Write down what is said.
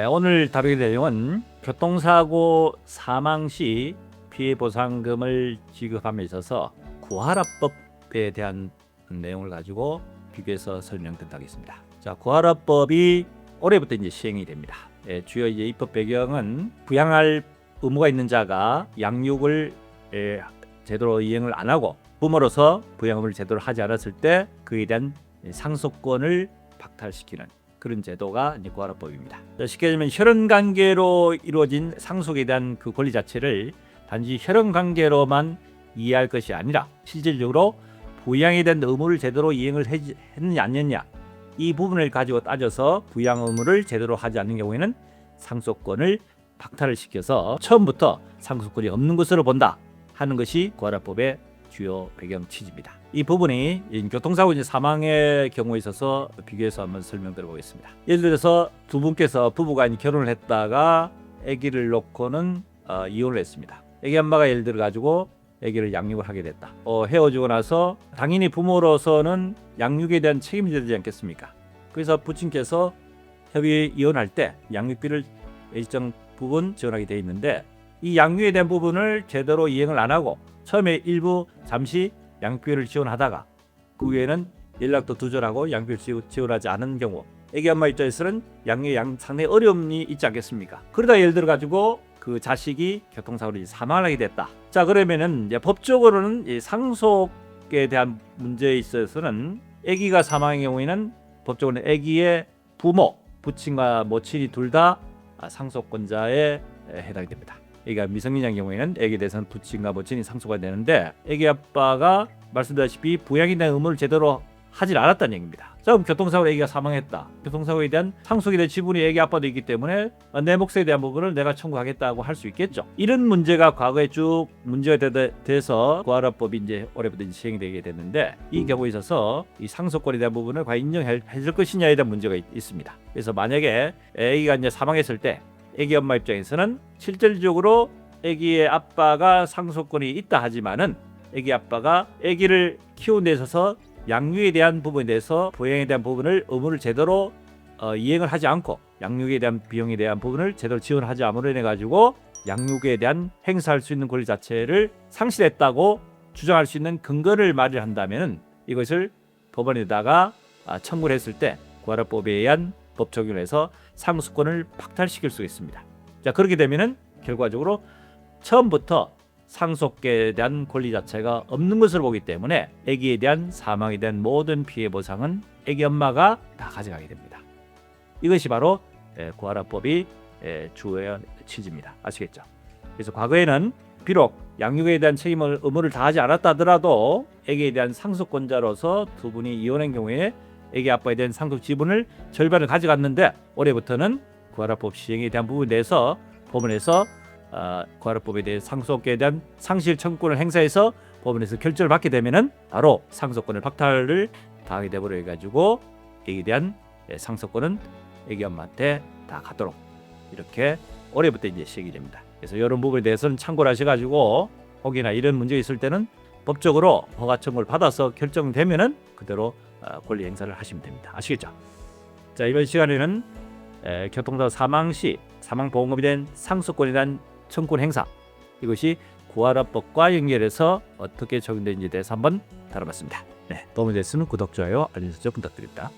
네, 오늘 다루게 될 내용은 교통사고 사망 시 피해보상금을 지급함에 있어서 구하라법에 대한 내용을 가지고 비교해서 설명드리겠습니다. 자, 구하라법이 올해부터 이제 시행이 됩니다. 주요 이제 입법 배경은 부양할 의무가 있는 자가 양육을 제대로 이행을 안 하고 부모로서 부양을 제대로 하지 않았을 때 그에 대한 상속권을 박탈시키는 그런 제도가 이제 구하라법입니다. 쉽게 말하면 혈연관계로 이루어진 상속에 대한 그 권리 자체를 단지 혈연관계로만 이해할 것이 아니라 실질적으로 부양에 대한 의무를 제대로 이행을 했느냐 안 했느냐 이 부분을 가지고 따져서 부양 의무를 제대로 하지 않는 경우에는 상속권을 박탈을 시켜서 처음부터 상속권이 없는 것으로 본다 하는 것이 구하라법의 주요 배경 취지입니다. 이 부분이 교통사고 사망의 경우에 있어서 비교해서 한번 설명드려 보겠습니다. 예를 들어서 두 분께서 부부가 결혼을 했다가 아기를 놓고는 이혼을 했습니다. 아기 엄마가 예를 들어 가지고 아기를 양육을 하게 됐다. 헤어지고 나서 당연히 부모로서는 양육에 대한 책임이 되지 않겠습니까? 그래서 부친께서 협의 이혼할 때 양육비를 일정 부분 지원하게 돼 있는데 이 양육에 대한 부분을 제대로 이행을 안 하고 처음에 일부 잠시 양육비를 지원하다가 그 후에는 연락도 두절하고 양육비를 지원하지 않은 경우 애기 엄마 입장에서는 양육에 상당히 어려움이 있지 않겠습니까? 그러다 예를 들어 가지고 그 자식이 교통사고로 사망을 하게 됐다. 자, 그러면은 이제 법적으로는 이 상속에 대한 문제에 있어서는 아기가 사망의 경우에는 법적으로는 아기의 부모, 부친과 모친이 둘 다 상속권자에 해당이 됩니다. 애기가 미성년자인 경우에는 애기에 대해서는 부친과 모친이 상속가 되는데 애기 아빠가 말씀드렸다시피 부양에 대한 의무를 제대로 하질 않았다는 얘기입니다. 자, 그럼 교통사고로 애기가 사망했다. 교통사고에 대한 상속에 대한 지분이 애기 아빠도 있기 때문에 내 몫에 대한 부분을 내가 청구하겠다고 할 수 있겠죠. 이런 문제가 과거에 쭉 문제가 돼서 구하라법이 이제 올해부터 이제 시행이 되게 됐는데 이 경우에 있어서 이 상속권에 대한 부분을 과연 인정해 줄 것이냐에 대한 문제가 있습니다. 그래서 만약에 애기가 이제 사망했을 때 애기 엄마 입장에서는 실질적으로 애기의 아빠가 상속권이 있다 하지만은 애기 아빠가 애기를 키우는 데 있어서 양육에 대한 부분에 대해서 부양에 대한 부분을 의무를 제대로 이행을 하지 않고 양육에 대한 비용에 대한 부분을 제대로 지원하지 않음으로 인해 가지고 양육에 대한 행사할 수 있는 권리 자체를 상실했다고 주장할 수 있는 근거를 마련한다면 이것을 법원에다가 청구를 했을 때 구하라법에 의한 법 적용을 해서 상속권을 박탈시킬 수 있습니다. 자, 그렇게 되면은 결과적으로 처음부터 상속에 대한 권리 자체가 없는 것으로 보기 때문에 아기에 대한 사망에 대한 모든 피해 보상은 아기 엄마가 다 가져가게 됩니다. 이것이 바로 구하라법이 주요 취지입니다. 아시겠죠? 그래서 과거에는 비록 양육에 대한 책임을 의무를 다하지 않았다 하더라도 아기에 대한 상속권자로서 두 분이 이혼한 경우에 아기 아빠에 대한 상속 지분을 절반을 가져갔는데 올해부터는 구하라법 시행에 대한 부분에 대해서 법원에서 구하라법에 대해 상속에 대한 상실 청구권을 행사해서 법원에서 결정을 받게 되면은 바로 상속권을 박탈을 당하게 되버려 가지고 애기에 대한 상속권은 애기 엄마한테 다 가도록 이렇게 올해부터 이제 시행이 됩니다. 그래서 이런 부분에 대해서는 참고를 하셔가지고 혹이나 이런 문제 있을 때는 법적으로 허가 청구를 받아서 결정되면은 그대로 권리 행사를 하시면 됩니다. 아시겠죠? 자, 이번 시간에는 교통사고 사망 시 사망보험금에 대한 상속권에 대한 청구권 행사 이것이 구하라법과 연결해서 어떻게 적용되는지에 대해서 한번 다뤄봤습니다. 네, 도움이 됐으면 구독, 좋아요, 알림 설정 부탁드립니다.